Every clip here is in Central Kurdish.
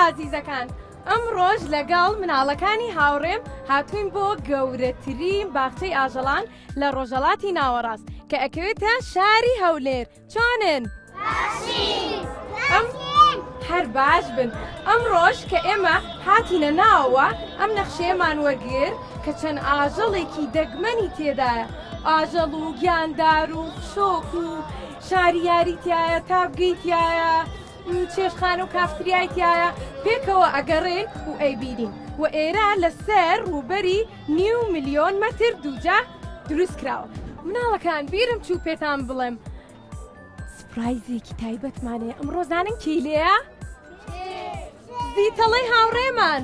عزیزەکان ئەمڕۆژ لەگەڵ مناڵەکانی هاوڕێم هاتووین بۆ گەورەترین باخچەی ئاژەڵان لە ڕۆژهەڵاتی ناوەڕاست کە ئەکەوێتە شاری هەولێر. چۆنن؟ هەر باش بن. ئەمڕۆژ کە ئێمە هاتینە ناوەوە ئەم نەخشەیەمان وەرگر کە چەند ئاژەڵێکی دەگمەنی تێدایە، ئاژەڵ و گیاندار و شۆک و شاریاری تایە، تابگەی تایە، چێشخانە و کافتریای تایە، پێکەوە ئەگەڕێن و ئەیبینین و ئێرە لەسەر ڕووبەری 9 ملیۆن مەتر دووجا دروست کراوە. مناڵەکان بیرم چوو پێتان بڵێم سپرایزێکی تایبەتمانەیە. ئەمڕۆ زانن کێی لێیە؟ زیتەڵەی هاوڕێمان.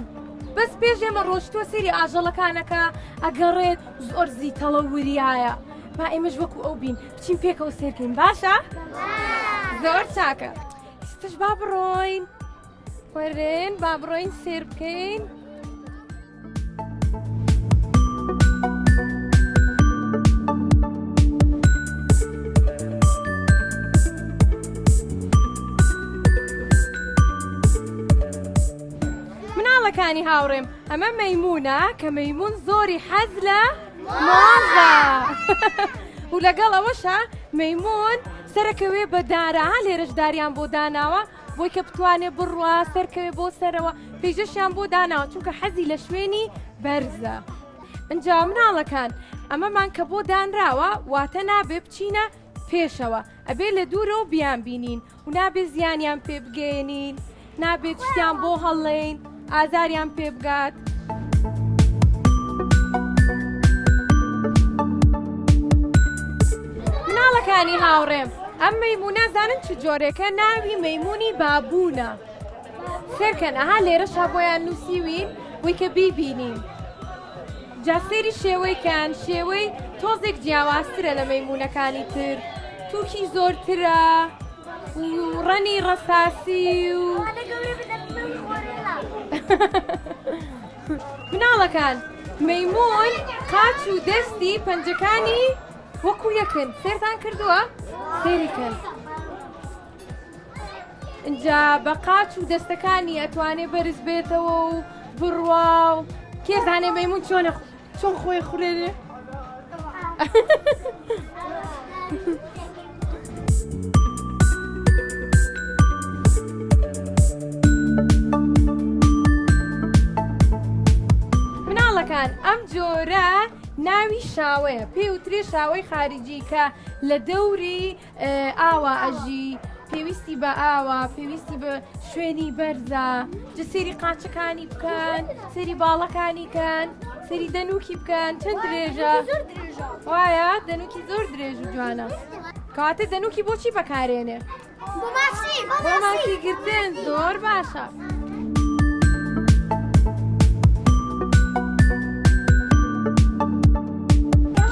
بەس پێش ئێمە ڕۆشتووە سێری ئاژەڵەکانەکە ئەگەڕێت زۆر زیتەڵە وریایە. با ئێمەش وەکو ئەو بین بچین پێکەوە سێرکەین باشە؟ زۆر چاکە. ئێستش با بڕۆین وەرێن با بڕۆین سێر بکەین. مناڵەکانی هاوڕێم ئەمە مەیمونە کە مەیمون زۆری حەز لە مۆزە و لەگەڵ ئەوەشە مەیمون سەرەکەوێ بە دارە لێرەش داریان بۆ داناوە بۆی کە بتوانێت بڕوا سەرکەوێ بۆ سەرەوە پێیژەشیان بۆ داناوە چونکە حەزی لە شوێنی بەرزە. ئەنجا مناڵەکان ئەمەمان کە بۆ دانراوە واتە نابێ بچینە پێشەوە، ئەبێ لە دوورەوە بیان بینین و نابێ زیانیان پێ بگەێنین، نابێت شتیان بۆ هەڵێین ئازاریان پێ بگات. مناڵەکانی هاوڕێم ئەم مەیمونە زانن چ جۆرێکە؟ ناوی مەیمونی بابوونە. سێرکەن ئەها لێرەشا بۆیان نووسیوین وی کە بیبینین. جا سێری شێوەیکان شێوەی تۆزێک جیاوازترە لە مەیمونەکانی تر، تووکی زۆرترە و ڕەنی ڕەساسی و مناڵەکان مەیمون قاچ و دەستی پەنجەکانی وەکو یەکن. سێرتان کردووە؟ سێریکەن. اینجا بە قاچ و دەستەکانی ئەتوانێ بەرز بێتەوە و بڕوا و کێزانێ مەیمون چۆن خۆی خوڕێنێ. ئەم جۆرە ناوی شاوەیە، پێوترێ شاوەی خارجی کە لە دەوری ئاوا ئەژی، پێویستی بە ئاوا، پێویستی بە شوێنی بەرزە. جە سێری قاچەکانی بکەن، سێری باڵەکانی کەن، سێری دەنووکی بکەن. چەند درێژە؟ وایە دەنووکی زۆر درێژ و جوانە. کەواتە دەنووکی بۆچی بەکارێنێ؟ بۆ ماسی گرتن. زۆر باشە.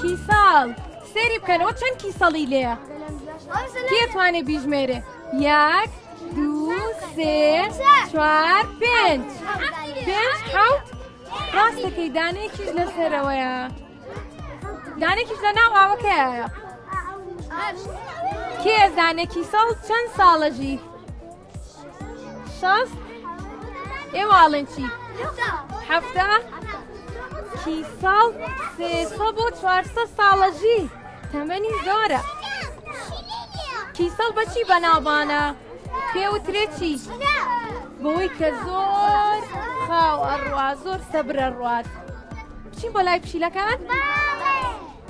کیساڵ سێری بکەنەوە چەند کیسەڵی لێیە؟ کێتوانێ بیژمێرێ؟ 1 2 3 4 5 7 ڕاستەکەی دانەیەکیش لەسەرەوەیە، دانێکیش لە ناو ئاوەکەیە. کێ زانێ کیسەڵ چەند ساڵەژی؟ 60 ئێواڵن چی؟ 70 کیساڵ 300 بۆ 400 ساڵەژی. تەمەنی زۆرە. کیسەڵ بەچی بەناوبانە؟ پێوترێ چی؟ بۆی کە زۆر خاو ئەڕوا، زۆر سەبرە ڕوات. بچین بۆ لای پشیلەکان؟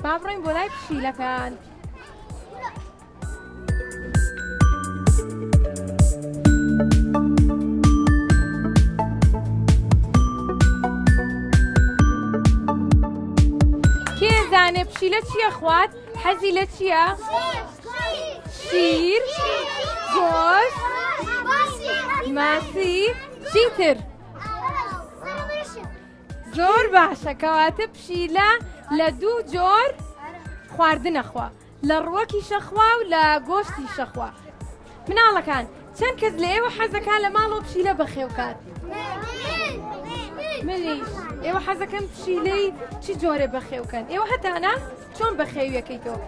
با بڕۆین بۆ لای پشیلەکان. کێزانێ پشیلە چییە خوات؟ حەزی لە چییە؟ شیر، گۆشت، ماسی، چیتر؟ زۆر باشە. کەواتە پشیلە لە 2 جۆر خواردنەخوا، لە ڕووەکی شەخوا و لە گۆشتی شەخوا. مناڵەکان چەند کەس لە ئێوە حەزەکان لە ماڵەوە پشیلە بەخێوکات؟ منیش. ئێوە حەزەکەم پشیلەی چی جۆرە بەخێوکەن؟ ئێوە هەتانە چۆن بەخێویەکەیتەوە؟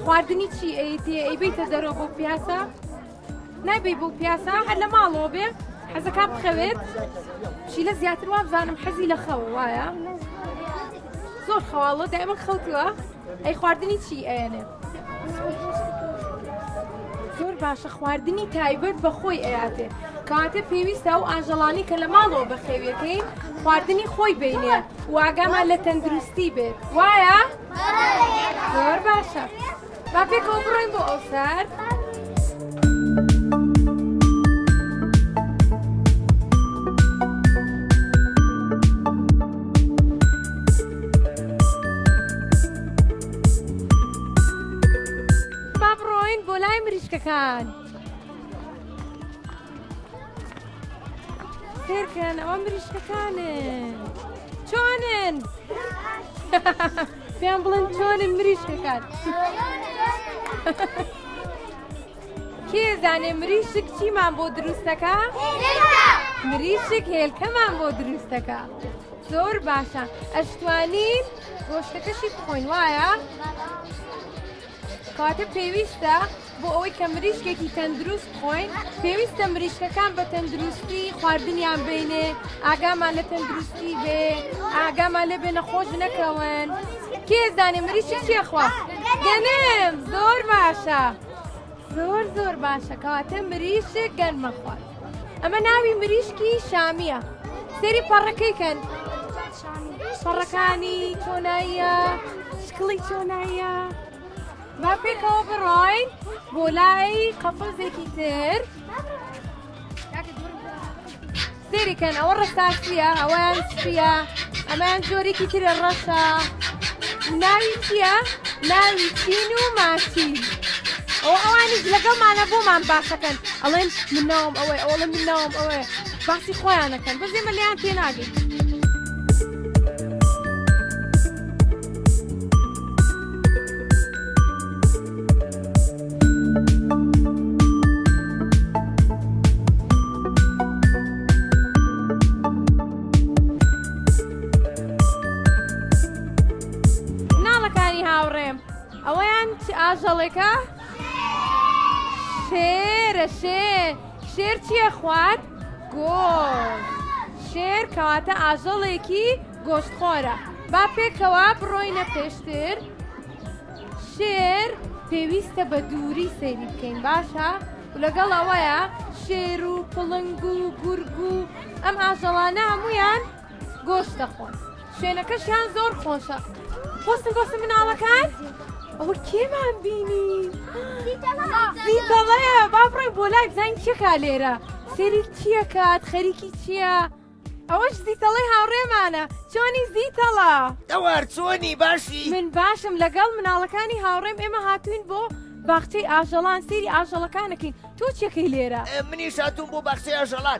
خواردنی چی ئەیتێ؟ ئەیبیتە دەرەوە بۆ پیاسە؟ نایبێ بۆ پیاسە هەر لە ماڵەوە بێ حەزەکە بخەوێت پشیلە زیاتر وا بزانم حەزی لە خەوە وایە زۆر خەواڵۆ دائما خەوتووە ئەی خواردنی چی ئەیەنێ زۆر باشە خواردنی تایبەت بە خۆی ئەیاتێ کەواتە پێویستە و ئاژەڵانی کە لە ماڵەوە بەخێویەکەین خواردنی خۆی بینێ و ئاگامان لە تەندروستی بێت وایە؟ زۆر باشە با پێکەوە بڕۆین بۆ ئەو سەر با بڕۆین بۆ لای مریشکەکان سێرکەن ئەوە مریشکەکانن چۆنن؟ پێیان بڵێن چۆنن مریشکەکان کێ زانێ مریشک چیمان بۆ دروستەکە؟ مریشک هێلکەمان بۆ دروستەکە زۆر باشە ئەشتوانین گۆشتەکەشی بخۆین وایە؟ کەواتە پێویستە بۆ ئەوەی کە مریشکێکی تەندروست بخۆین پێویستە مریشکەکان بە تەندروستی خواردنیان بینێ ئاگامان لە تەندروستی بێ ئاگامان لێ بێ نەخۆش نەکەون کێ زانێ مریشک چیە خوا؟ گەنم زۆر باشە زۆر باشە کەواتە مریشک گەنمە خوارد ئەمە ناوی مریشکی شامیە سێری پەڕەکەیکەن پەڕەکانی چۆناییە شکڵی چۆناییە با پێکەوە بڕۆین بۆ لای قەفەزێکی تر سێریکەن ئەوە ڕەستاسیە ئەوەیان سپیە ئەمەیان جۆرێکی ترە ڕەشە ناوی چییە؟ ناوی چین و ماچین ئەوانیش لەگەڵمانە بۆمان باسەکەن ئەڵێن من ناوم ئەوەی ئەوڵە من ناوم ئەوەیە باسی خۆیانەکەن بەزێمە لێیان تێناگەین ئەوەیان ئاژەڵێکە؟ شێرە شێر چییە خوارد؟ گۆشت شێر کەواتە ئاژەڵێکی گۆشتخۆرە با پێکەوە بڕۆینە پێشتر شێر پێویستە بە دووری سەیری بکەین باشە؟ و لەگەڵ ئەوەیە شێر و پڵنگ و گورگ و ئەم ئاژەڵانە هەمویان گۆشت دەخۆن شوێنەکەشیان زۆر خۆشە بۆستن مناڵەکان؟ ئەوە کێمان بینی؟ زیتەڵەیە با بڕۆین بۆ لای بزانین چێکا لێرە سێری چییە کات خەریکی چییە؟ ئەوەش زیتەڵەی هاوڕێمانە چۆنی زیتەڵە؟ دەوار چۆنی باشی؟ من باشم لەگەڵ مناڵەکانی هاوڕێم ئێمە هاتوین بۆ باخچەی ئاژەڵان سێری ئاژەڵەکانەکەین تۆ چێکەی لێرە؟ منیش هاتووم بۆ باخچەی ئاژەڵان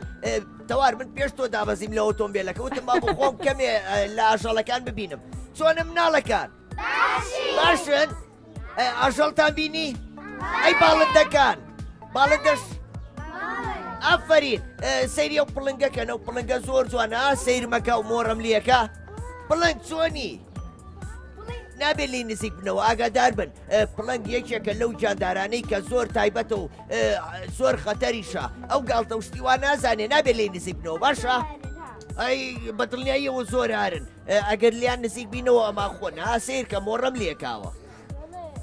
تەوار من پێش تۆ دابەزیم لە ئۆتۆمبیلەکە وتم با بۆ خۆم کەمێ لە ئاژەڵەکان ببینم چۆنە مناڵەکان؟ باشن؟ ئاژەڵتان بینی؟ ئەی باڵندەکان باڵندەش ئافرین سەیری ئەو پڵنگەکەن ئەو پڵنگە زۆر جوانە سەیرمەکە و مۆڕم لیەکە پڵنگ چۆنی؟ نابێت لی نزیک بنەوە ئاگادار بن پڵنگ یەکێکە لەو جاندارانەی کە زۆر تایبەتە و زۆر خەتەریشە ئەو گاڵتە شتیوان نازانێ نابێت لی نزیک بنەوە باشە؟ ئەی بەدڵنیاییەوە زۆر هارن ئەگەر لیان نزیک بینەوە ئەما خۆن سیر کە مۆڕەم لێکاوە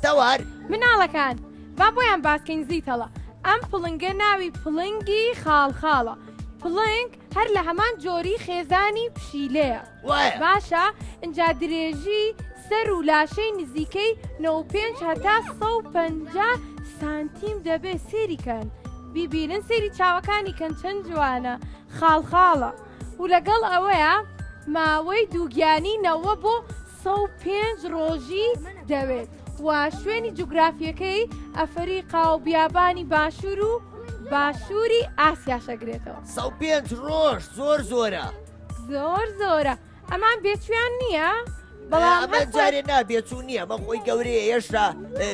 تەوار مناڵەکان با بۆیان باسکەین زیتەڵە ئەم پڵنگە ناوی پڵنگی خاڵخاڵە پڵنگ هەر لە هەمان جۆری خێزانی پشیلەیە باشە ئەجا درێژی سەر و لاشەی نزیکەی 95 هەتا 150 سانتیم دەبێت سێریکەن بیبینن سێری چاوەکانی کەن چەند جوانە خاڵخاڵە و لەگەڵ ئەوەیە ماوەی دووگیانی 90 بۆ 105 ڕۆژی دەوێت و شوێنی جوگرافیەکەی ئەفریقا و بیابانی باشوور و باشووری ئاسیا شەگرێتەوە 105 ڕۆژ زۆر زۆرە زۆرە ئەمان بێچویان نییە؟ بەڵام جارێ نابێچوو نییە مە خۆی گەورەیە هێشتا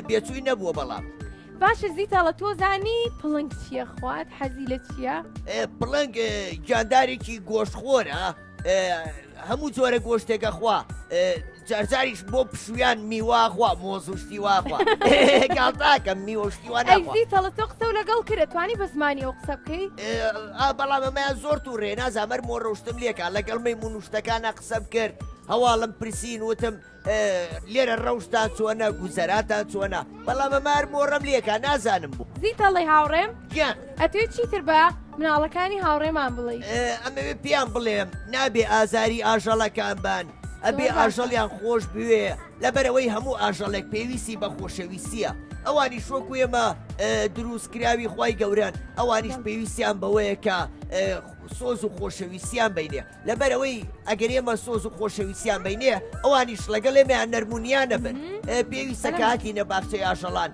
بێچووی نەبووە بەڵام باشە زیتەڵە تۆ زانی پڵنگ چییە خوات حەزی لە چییە؟ پڵنگ گیاندارێکی گۆشتخۆرە هەموو جۆرە گۆشتێکە خوا جارجاریش بۆ پشویان میواخوا مۆز و شتی واخوا گاڵتاکەم میوە شتیوان ئەی زیتەڵە تۆ قسە و لەگەڵ کرد توانی بە زمانی ئەو قسە بکەی بەڵام ئەمەیان زۆر تو ڕێنا زامەر مۆڕۆشتم لێکا لەگەڵ مەیمون و شتەکانە قسە بکرد هەواڵم پرسین وتم لێرە ڕەوشتان چۆنە گوزەراتان چۆنە بەڵام ئەمار مۆڕەم لێکا نازانم بوو زیتەڵی هاوڕێم گیان ئەتوێت چیتر بە مناڵەکانی هاوڕێمان بڵێ ئەمەوێ پێیان بڵێم نابێ ئازاری ئاژەڵەکان بان ئەبێ ئاژەڵیان خۆش بوێ لەبەرەوەی هەموو ئاژەڵێک پێویستی بە خۆشەویستیە ئەوانی شۆک ئێمە دروستکراوی خی گەوران ئەوانیش پێویستیان بەوەیە کە سۆز و خۆشەویستیان بینێ لەبەرەوەی ئەگەر ئێمە سۆز و خۆشەویستیان بینێ ئەوانیش لەگەڵ ئێمەیان نەرمونیانە بن پێویستە کاتی نەباخچەی ئاژەڵان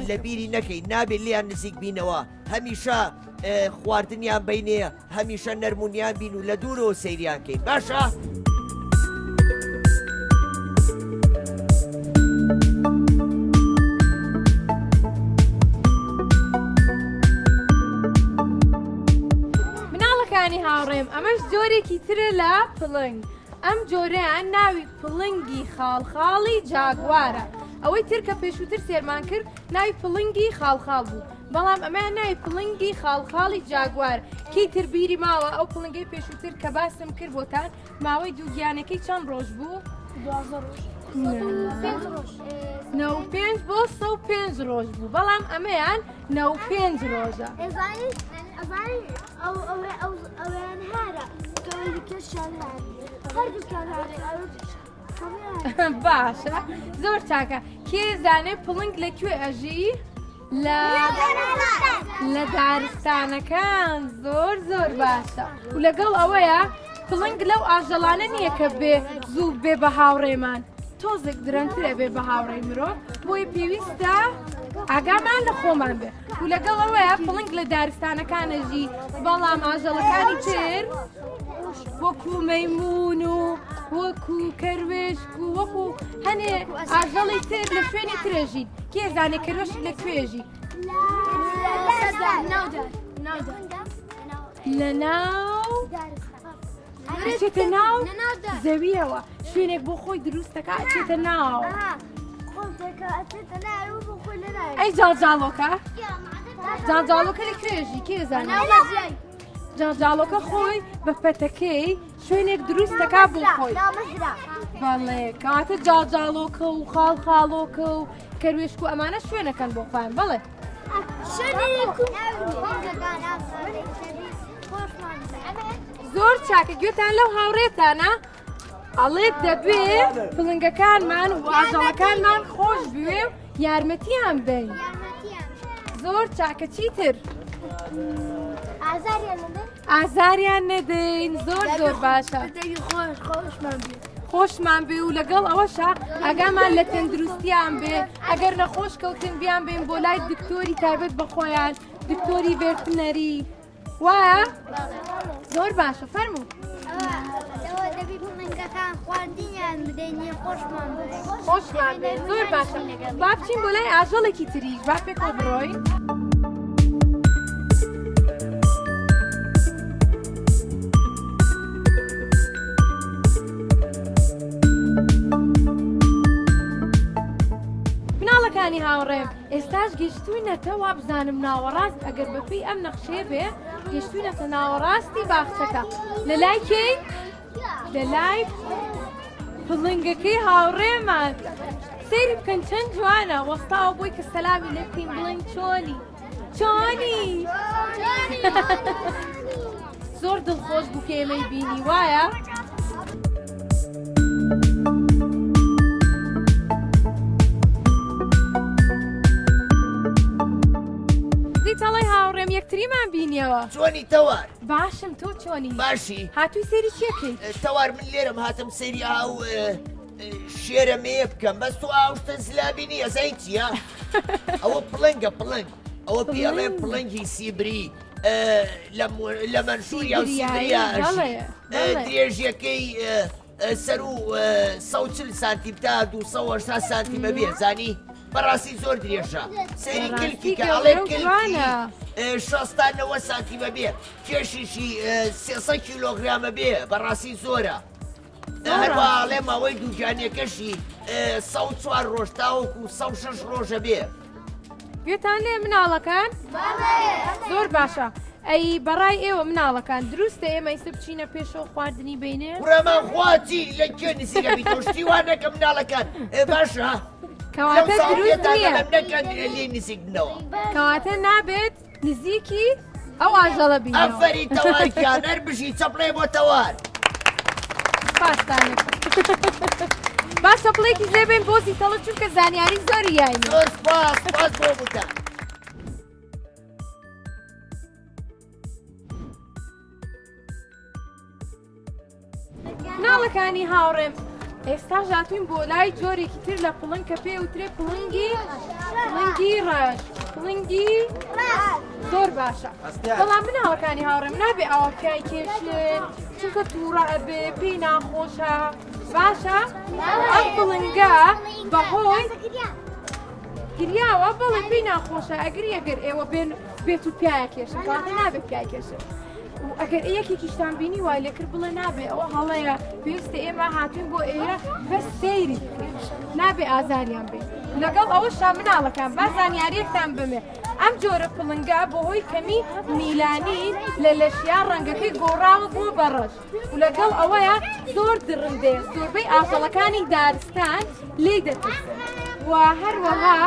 لە بیری نەکەی نابێت لیان نزیک بینەوە هەمیشە خواردنیان بینێ هەمیشە نەرمونیان بین و لە دوورەوە سەیریان کەین باشە؟ مناڵەکانی هاوڕێم ئەمەش جۆرێکی ترە لە پڵنگ ئەم جۆرەیان ناوی پڵنگی خاڵخاڵی جاگوارە ئەوەی ترکە پێشووتر سێرمان کرد ناوی پڵنگی خاڵخاڵ بوو بەڵام ئەمەیان ناوی پڵنگی خاڵخاڵی جاگوار کەی تر بیری ماوە ئەو پڵنگەی پێشووتر کە باسم کرد بۆتان ماوەی دووگیانەکەی چەند ڕۆژ بوو؟ 95 بۆ 105 ڕۆژ بوو بەڵام ئەمەیان 95 ڕۆژە باشە زۆر چاکە کێ زانێ پڵنگ لەکوێ ئەژی؟ لە دارستانەکان زۆر باشە و لەگەڵ ئەوەیە پڵنگ لەو ئاژەڵانە نییە کە بێ زوو بێ بە هاوڕێمان تۆزێک درەنترە بێ بە هاوڕێی مرۆڤ بۆی پێویستە ئاگامان لە خۆمان بێ و لەگەڵ ئەوەیە پڵنگ لە دارستانەکانەژی بەڵام ئاژەڵەکانی تر وەکو مەیمون و وەکو کەروێشک و وەکو هەنێ ئاژەڵی تر لە شوێنی ترەژین کێ زانێ کەروێشک لەکوێژی؟ لە ناو ئەچێتە ناو زەویەوە شوێنێک بۆ خۆی دروستەکە ئەچێتە ناو ئەی جاڵجاڵۆکە؟ جاڵجاڵۆکە لەکوێژی کێ زانێ؟ جاڵجاڵۆکە خۆی بە پەتەکەی شوێنێک دروستەکە بۆ خۆی بەڵێ کاتە جاڵجاڵۆکە و خاڵخاڵۆکە و کەروێشک و ئەمانە شوێنەکەن بۆ خۆیان بڵێ زۆر چاکە گوێتان لەو هاوڕێتانە ئەڵێت دەبێ پڵنگەکانمان و ئاژەڵەکانمان خۆش بوێ و یارمەتیان بین زۆر چاکە چیتر؟ ئازاریان نەدەین زۆر باشە خۆشمان بێ و لەگەڵ ئەوەشە ئەگامان لە تەندروستیان بێ ئەگەر نەخۆش کەوتن بیان بێن بۆ لای دکتۆری تایبەت بەخۆیان دکتۆری ڤێرتنەری وایە؟ زۆر باشە فەرموو خۆشمان بێ زۆر باشە با بچین بۆ لای ئاژەڵێکی تریش با پێکەوە بڕۆین مناڵەکانی هاوڕێم ئێستاش گەیشتووینەتەوە بزانم ناوەڕاست ئەگەر بەپێی ئەم نەخشێ بێ گەیشتووینەتە ناوەڕاستی باخچەکە لە لای کەی؟ لە لای پڵنگەکەی هاوڕێمان سەیری بکەن چەند جوانە وەستاوە بۆی کە سەلامی لێ بکەین بڵێن چۆنی زۆر دڵخۆش بوو کە ئێمەی بینی وایە؟ زیتەڵی هاوڕێم یەکتریمان بینیەوە چۆنی تەوار باشم تۆ چۆنی؟ باشی هاتووی سەیری چیەکەی؟ تەوار من لێرم هاتم سەیری ئاو شێرە مێ بکەم بەس تۆ ئاوشتە زلابی نیە زای چیە؟ ئەوە پڵنگە پڵنگ ئەوە پێڵێن پڵنگی سیبری لە مەنشوری ئەو سیبریە درێژیەکەی سەر و 140 سانتیم تا 280 سانتیمە بێ زانی؟ بەڕاستی زۆر درێژە سەیری کلکی کە ئەڵێ کلکی 69 سانتیمە بێ کێشیشی 300 کیلۆگرامە بێ بەڕاستی زۆرە هەروەڵێ ماوەی دووجانیەکەشی 104 ڕۆژ تاوەکو 106 ڕۆژە بێ. گوێتان لێ مناڵەکان؟ زۆر باشە. ئەی بەڕای ئێوە مناڵەکان دروستە ئێمە ئیسە بچینە پێشەوە خواردنی بینێ؟ کوڕەمان خواچی لە کێ نسیگەبی تۆشتی وان نەکە مناڵەکان باشە؟ کەواتە دروست نییە نەکەن لێ نسیگنەوە. کەواتە نابێت نزیکی ئەو ئاژەڵە بینەوە. ئەفەری تەوارکیان هەر بژی چەپڵێ بۆ تەوار. پاسدانێک. باشە پڵێکی زێبێن بۆ زیتەڵە چونکە زانیاری زۆری یاینە. زۆر سپاس سپاس بۆ بوتە. مناڵەکانی هاوڕێم ئێستا ژاتوین بۆ لای جۆرێکی تر لە پڵنگ کە پێ وترێ پڵنگی ڕەش پڵنگی زۆر باشە. بەڵام مناڵەکانی هاوڕێم نابێ ئەوە پیای کێشن چونکە تووڕە ئەبێ پێی ناخۆشە. باشە ئەم پڵنگە بەهۆی گریاوە بەڵێ پێی ناخۆشە ئەگری ئەگەر ئێوە بێت و پیایە کێشن کەواتە نابێت پیای کێشن. ئەگەر یەکێکیشتان بینی وای لێکرد بڵێ نابێ ئەوە هەڵەیە پێویستە ئێمە هاتوین بۆ ئێرە بەس سەیری بکەین نابێ ئازاریان بێ. لەگەڵ ئەوەشا مناڵەکان با زانیاریەکتان بمێ ئەم جۆرە پڵنگە بەهۆی کەمی میلانین لە لەشیان ڕەنگەکەی گۆڕاوە بۆ بەڕەش و لەگەڵ ئەوەیە زۆر درڕندێ زۆربەی ئاژەڵەکانی دارستان لێ دەترسن و هەروەها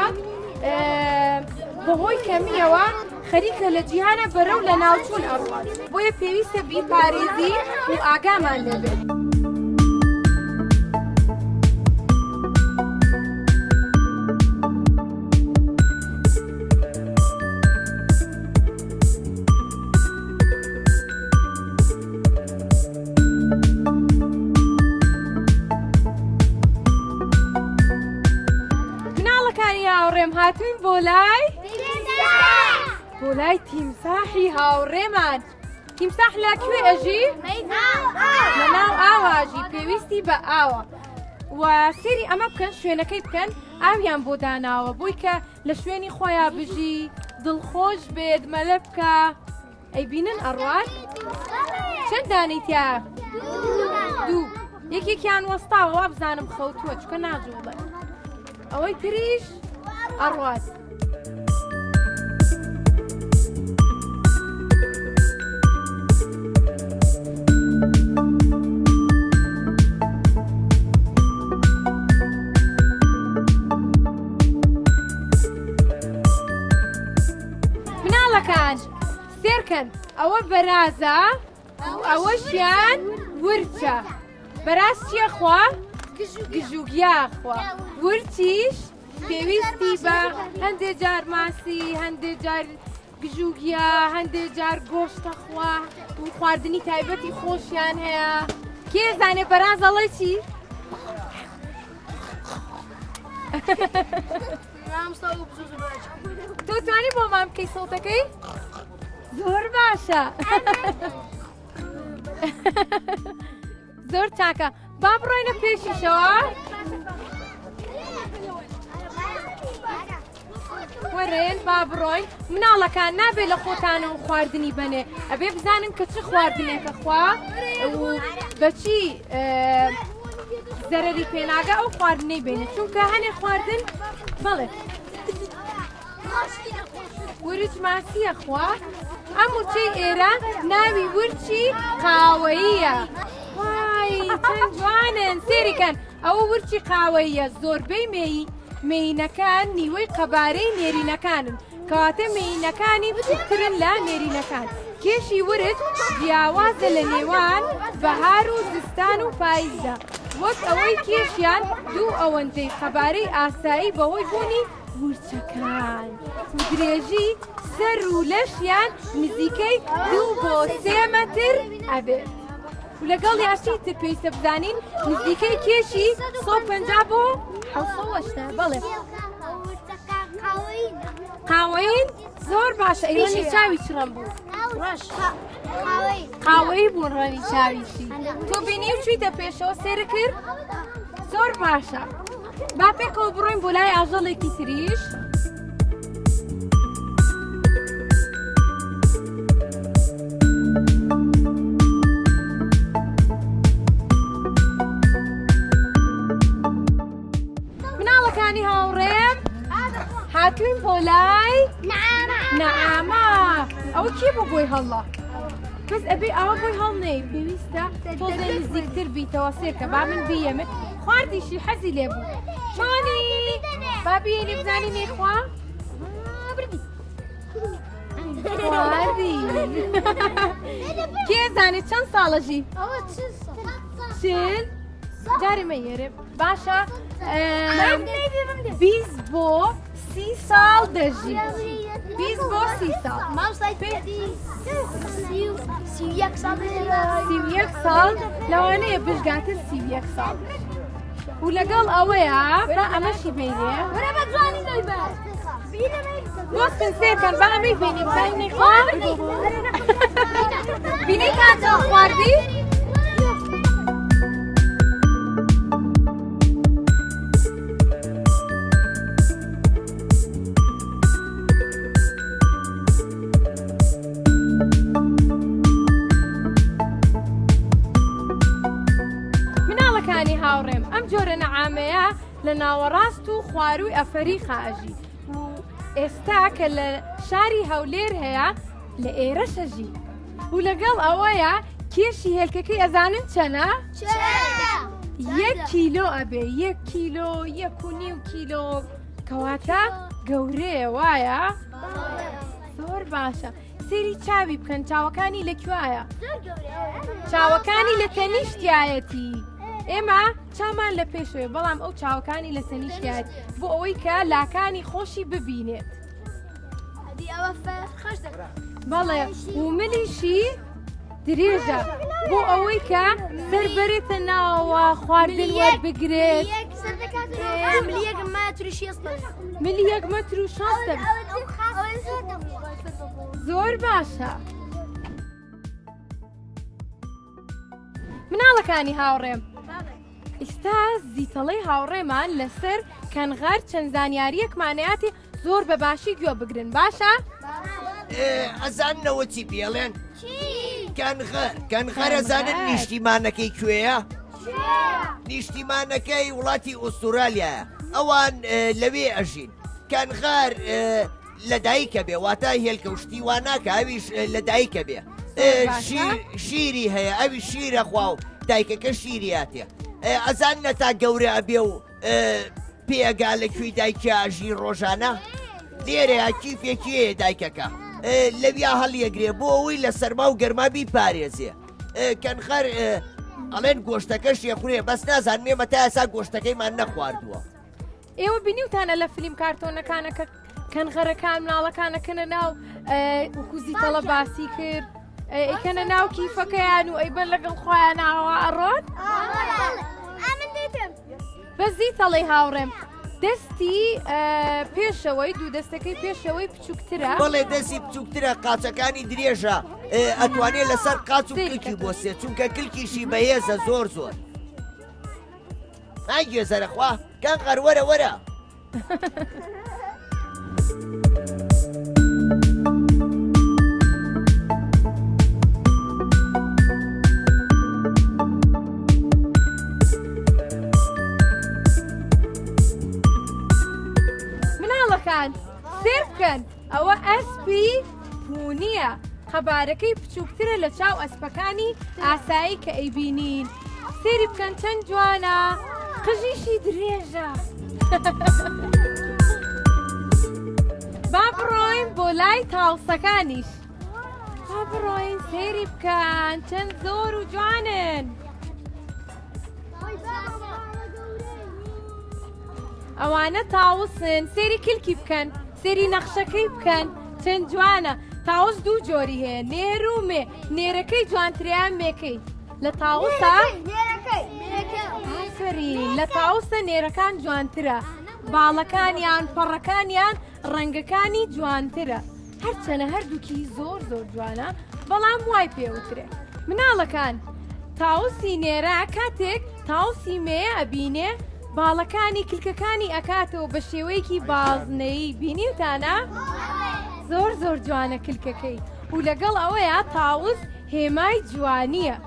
بەهۆی کەمیەوە خەریکە لە جیهانە بەرەو لە ناوچوون ئەڕوات بۆیە پێویستە بیپارێزی و ئاگامان لێبێت. مناڵەکانی هاوڕێم هاتوین بۆ لای تیمساحی هاوڕێمان. تیمساح لەکوێ ئەژی؟ لە ناو ئاواژی پێویستی بە ئاوە و سێری ئەمە بکەن شوێنەکەی بکەن ئاویان بۆ داناوە بۆی کە لە شوێنی خۆیان بژی دڵخۆش بێت مەلە بکە. ئەی بینن ئەڕوات چەند دانەی تیا؟ دوو. یەکێکیان وەستاوە بزانم خەوتووە چکە ناجوڵێ ئەوەی تریش ئەڕوات. مناڵەکان سێرکەن ئەوە بەرازە ئەوەشیان ورچە. بەراز چییە خوا؟ گژوگیا خوا. ورچیش پێویستی بە هەندێک جار ماسی هەندێک جار گژوگیا هەندێک جار گۆشتە خوا و خواردنی تایبەتی خۆشیان هەیە. کێ زانێ بەراز ئەڵێ چی؟ تۆ توانی بۆ مام بکەی سەوتەکەی؟ زۆر باشە. زۆر چاکە. با بڕۆینە پێشیشەوە. وەرێن با بڕۆین. مناڵەکان نابێت لە خۆتانەوە خواردنی بنێ ئەبێ بزانن کە چ خواردنێکە خوا و بەچی زەرەری پێناگە ئەو خواردنەی بێنێت چونکە هەنێ خواردن بەڵێ ورچ ماسیە خوا. ئەم ورچەی ئێرە ناوی ورچی قاوەییە. وای چەند جوانن سێریکەن ئەوە ورچی قاوەییە. زۆربەی مێینەکان نیوەی قەبارەی نێرینەکانن کەواتە مێینەکانی بچووکترن لە نێرینەکان. کێشی ورچ جیاوازە لە نێوان بەهار و زستان و پاییزدا وەک ئەوەی کێشیان دوو ئەوەندەی قەبارەی ئاسایی بەهۆی بوونی ورچەکان و درێژی سەر و لەشیان نزیکەی 2 بۆ 3 مەتر ئەبێت و لەگەڵ یاشی تر پێویستە بزانین نزیکەی کێشی 150 بۆ 700 بەڵێ. قاوەین زۆر باشە. ئەیڕەنی چاوی چڕەم بوو؟ قاوەیی بوون ڕەنی چاویشی. تۆ بینی و چوویتە پێشەوە سێرە کرد؟ زۆر باشە. با پێکەوە بڕۆین بۆ لای ئاژەڵێکی تریش. هاتوین بۆ لای نەعامە ئەوە کێ بۆ بۆی هەڵە بەس ئەبێ ئەوە بۆی هەڵ نەی پێویستە تۆزێ نزیکتر بیتەوە سێرکە با من بیەمە خواردیشی حەزی لێ بوو چۆنی با بیێنی بزانی نێخوا خواردی کێ زانێت چەند ساڵەژی چل جاري ميري باشا 20 بۆ 30 ساڵ دەژی 20 بۆ 30 ساڵ 31 ساڵ لەوانەیە بژگاتر 31 ساڵ و لەگەڵ ئەوەیە با ئەمەشی بینێ وەستن سێکەن با ئەمەی بینێ بزانێ خوارد بینەی کاتەوە خواردی؟ هاوڕێم ئەم جۆرە نەعامەیە لە ناوەڕاست و خواروی ئەفەریقا ئەژی و ئێستا کە لە شاری هەولێر هەیە لە ئێرەشەژی و لەگەڵ ئەوەیە کێشی هێلکەکەی ئەزانن چەنە؟ 1 کیلۆ ئەبێ 1 کیلۆ 1.5 کیلۆ کەواتە گەورەیە وایە؟ زۆر باشە سێری چاوی بکەن چاوەکانی لەکوایە؟ چاوەکانی لە تەنیشتایەتی ئێمە چامان لە پێشوێ بەڵام ئەو چاوەکانی لە سەنیشتیات بۆ ئەوەی کە لاکانی خۆشی ببینێت بەڵێ و ملیشی درێژە بۆ ئەوەی کە سەربەرێتە ناوەوە خواردن وەربگرێت ملی 1 مەتر و 6 زۆر باشە مناڵەکانی هاوڕێم ئێستا زیتەڵەی هاوڕێمان لەسەر کەنغەر چەند زانیاریەکمانەیەتی زۆر بەباشی گوێ بگرن باشە؟ ئەزاننەوە چی پێڵێن؟ کەنغەر ئەزانن نیشتیمانەکەی کوێیە؟ نیشتیمانەکەی وڵاتی ئوسترالیایە ئەوان لەوێ ئەژین کەنغەر لە دایکە بێ واتە هێلکە و شتیوان ناکە ئەویش لە دایکە بێ شیری هەیە ئەوی شیرە خوا و دایکەکە شیریاتێ ئەزان نەتا گەورە ئەبێ و پێگا لەکوێی دایکە ئاژی ڕۆژانە لێرەیە کیفێکیەیە دایکەکە لەویا هەڵیەگرێ بۆ ئەوەی لە سەرما و گەرما بیپارێزێ کەنغەر ئەڵێن گۆشتەکەش یەخورێ بەس نازانمێمە تا ئێستا گۆشتەکەیمان نەخواردووە ئێوە بینیوتانە لە فیلم کارتۆنەکانە کە کەنغەرەکان مناڵەکانەکەنە ناو وکوزی تەڵە باسی کرد ئەیکەنە ناو کیفەکەیان و ئەیبەن لەگەڵ خۆیان ناوە ئەڕۆن بەزی تەڵەی هاوڕێم دەستی پێشەوەی دوو دەستەکەی پێشەوەی بچووکترە بەڵێ دەستی بچووکترە قاچەکانی درێژە ئەتوانێت لەسەر قاچ و کلکی بۆ سێ چونکە کلکیشی بەهێزە زۆر ناگوێ زەرەخوا کەنغەر وەرە وەرە سێر بکەن ئەوە ئەسپی پونیە خەبارەکەی بچووکترە لە چاو ئەسپەکانی ئاسایی کە ئەیبینین سێری بکەن چەند جوانە قژیشی درێژە با بڕۆین بۆ لای تاوسەکانیش با بڕۆین سێری بکەن چەند زۆر و جوانن ئەوانە تاوسن سێری کلکی بکەن سێری نەخشەکەی بکەن چەند جوانە تاوس دوو جۆری هەیە نێر و مێ نێرەکەی جوانتریان مێکەی لە تاوسە ئافرین لە تاوسە نێرەکان جوانترە باڵەکانیان پەڕەکانیان ڕەنگەکانی جوانترە هەرچەنە هەردووکی زۆر جوانە بەڵام وای پێوترێ مناڵەکان تاوسی نێرە کاتێک تاوسی مێ ئەبینێ باڵەکانی کلکەکانی ئەکاتەوە بە شێوەیەکی بازنەی بینیوتانە؟ زۆر جوانە کلکەکەی و لەگەڵ ئەوەیە تاوس هێمای جوانیە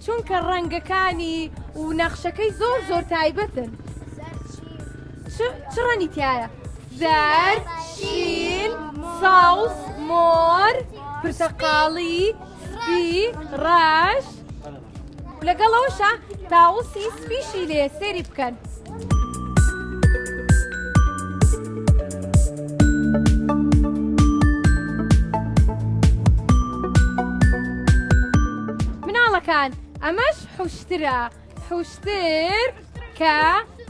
چونکە ڕەنگەکانی و نەخشەکەی زۆر تایبەتن چ ڕەنی تایە؟ زەرد شین ساوس مۆر پرتەقاڵی سپی ڕەش لەگەڵەوەشە تاوسی سپیشی لێ سێری بکەن مناڵەکان ئەمەش حوشترە حوشتر کە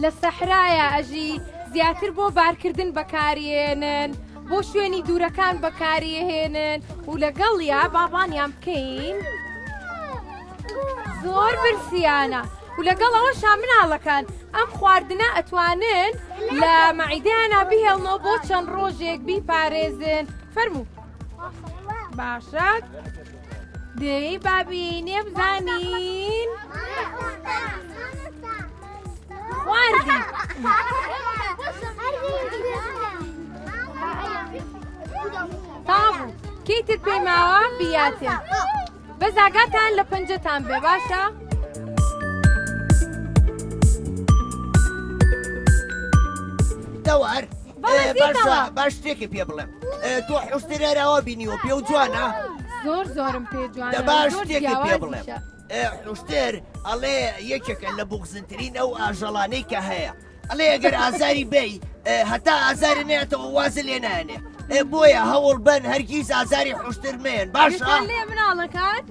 لە سەحرایە ئەژی زیاتر بۆ بارکردن بەکارهێنن بۆ شوێنی دوورەکان بەکارهێنن و لەگەڵیا بابانیان بکەین زۆر برسیانە و لەگەڵەوەشا مناڵەکان ئەم خواردنە ئەتوانن لە مەعیدەیانە بهێڵنەوە بۆ چەند ڕۆژێک بیپارێزن فەرموو باشە دەی بابینێ بزانین خواردی تابوو کەیتر پێی ماوە بیاتێ بەزاگاتان لە پەنجەتان بێ باشە؟ تەوار باش شتێکی پێ بڵێم تۆ حوشترێراوە بینیوە پێ و جوانە زۆرم پێ جوانە باش شتێکی پێ بڵێم حوشتر ئەڵێ یەکێکە لە بوغزنترین ئەو ئاژەڵانەی کە هەیە ئەڵێ ئەگەر ئازاری بێی هەتا ئازاری نێتەوە وازە لێ نانێ بۆیە هەوڵ بن هەرگیز ئازاری حوشتر مێن باشە لێ مناڵەکان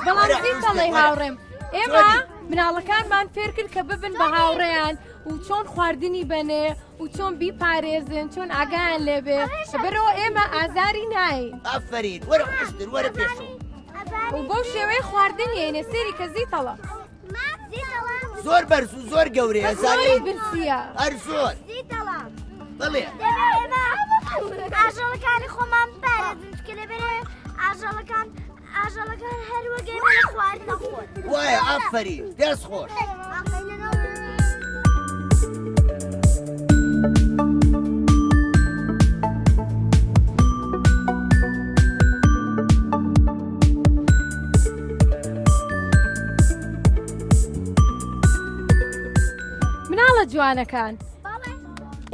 بەڵام زیتەڵێ هاوڕێم ئێمە مناڵەکانمان فێر کرد کە ببن بە هاوڕێیان و چۆن خواردنی بنێ و چۆن بیپارێزن چۆن ئاگایان لێبێ بەرەوە ئێمە ئازاری ناین ئافرین وەرە حوشتر وەرە پێشەوە و بەو شێوەیە خواردنیێنێ سێری کە زیتەڵە زۆر بەرز و زۆر گەورەیە زۆری برسیە هەر زۆر بڵێ ئاژەڵەکانی خۆمان بپارێزن چکە لەبەرێ ئاژەڵەکان هەروەگەی لە خوارد نەخۆن وایە ئافرین دەست خۆش مناڵە جوانەکان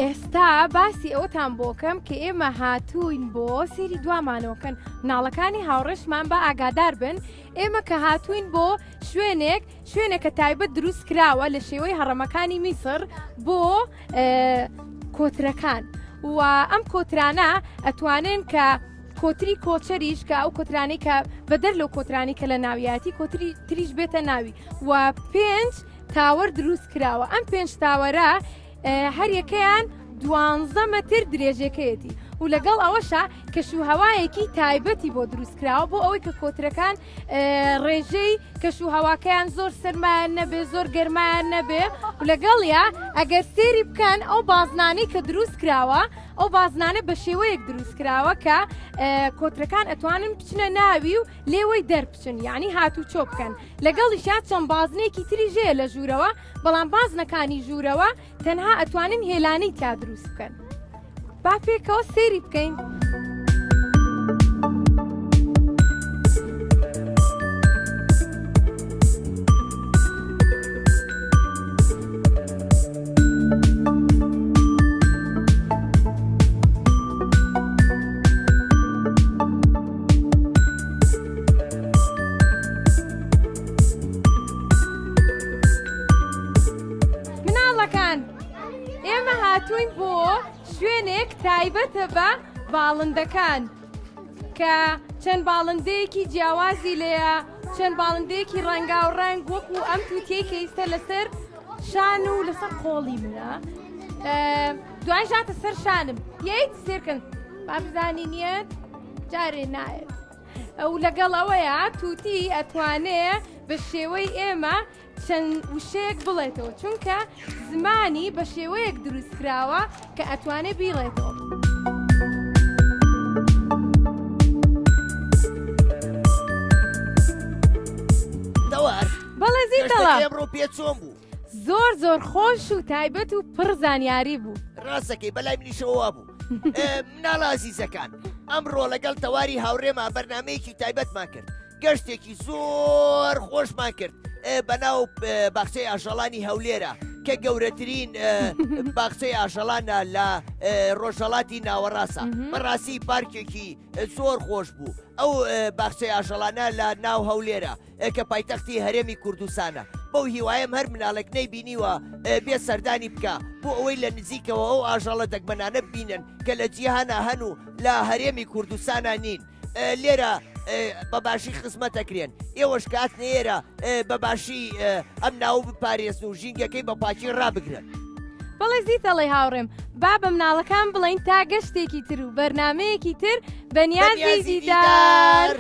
ئێستا باسی ئەوتان بۆکەم کە ئێمە هاتوین بۆ سێری دوامانەوەکەن مناڵەکانی هاوڕێشمان بە ئاگادار بن ئێمە کە هاتوین بۆ شوێنێکە تایبەت دروست کراوە لە شێوەی هەڕەمەکانی میسر بۆ کۆترەکان و ئەم کۆترانە ئەتوانن کە کۆتری کۆچەریش کە ئەو کۆترانی کە بەدەر لەو کۆترانی کە لە ناویاتی کۆتری تریش بێتە ناوی و 5 تاوەر دروست کراوە ئەم 5 تاوەرە هەر یەکەیان 12 مەتر درێژەکەیەتی و لەگەڵ ئەوەشە کەشوهەوایەکی تایبەتی بۆ دروستکراوە بۆ ئەوەی کە کۆترەکان ڕێژەی کەشوهەواکەیان زۆر سەرمایان نەبێ زۆر گەرمایان نەبێ و لەگەڵیا ئەگەر سێری بکەن ئەو بازنانەی کە دروست کراوە ئەو بازنانە بە شێوەیەک دروست کراوە کە کۆترەکان ئەتوانن بچنە ناوی و لێوەی دەربچن یعنی هاتوو چۆ بکەن لەگەڵیشیان چەند بازنێکی تری ژێ لە ژوورەوە بەڵام بازنەکانی ژوورەوە تەنها ئەتوانن هێلانەی تا دروست بکەن با پێکەوە سێری بکەین ئێمە هاتوین بۆ شوێنێک تایبەتە بە باڵندەکان کە چەند باڵندەیەکی جیاوازی لێیە چەند باڵندەیەکی ڕەنگاو ڕەنگ وەکو ئەم تووتەی کە ئیستا لەسەر شان و لەسەر قۆڵی منە دوای ژاتە سەر شانم یەیت سێرکن با بزانینیت جارێ نایێت ئەو لەگەڵ ئەوەیە تووتی ئەتوانێ بە شێوەی ئێمە چەند وشەیەک بڵێتەوە چونکە زمانی بە شێوەیەک دروستکراوە کە ئەتوانێ بیڵێتەوە بەڵێ زیندەڵە ئەمڕۆ پێ چۆن بوو زۆر خۆش و تایبەت و پڕ زانیاری بوو ڕاستەکەی بەلای منیشەوە بوو مناڵە ئازیزەکان ئەمڕۆ لەگەڵ تەواری هاوڕێمە بەرنامەیەکی تایبەتمان کرد گەشتێکی زۆر خۆشمان کرد بەناو باخچەی ئاژەڵانی هەولێرە کە گەورەترین باخچەی ئاژەڵانە لە ڕۆژهەڵاتی ناوەڕاستە بەڕاستی پارکێکی زۆر خۆش بوو ئەو باخچەی ئاژەڵانە لە ناو هەولێرە کە پایتەختی هەرێمی کوردستانە بەو هیوایم هەر مناڵک نەیبینیوە بێ سەردانی بکە بۆ ئەوەی لە نزیکەوە ئەو ئاژەڵە دەگمەنانە ببینن کە لە جیهانە هەن و لە هەرێمی کوردستانە نین لێرە بەباشی خزمەتەکرێن ئێوەش کات نێرە بەباشی ئەم ناو بپارێزن و ژینگەکەی بە پاکی ڕابگرن بەڵێ زیتەڵی هاوڕێم با بە مناڵەکان بڵین تا گەشتێکی تر و بەرنمەیەکی تر بەنیازی دیدار.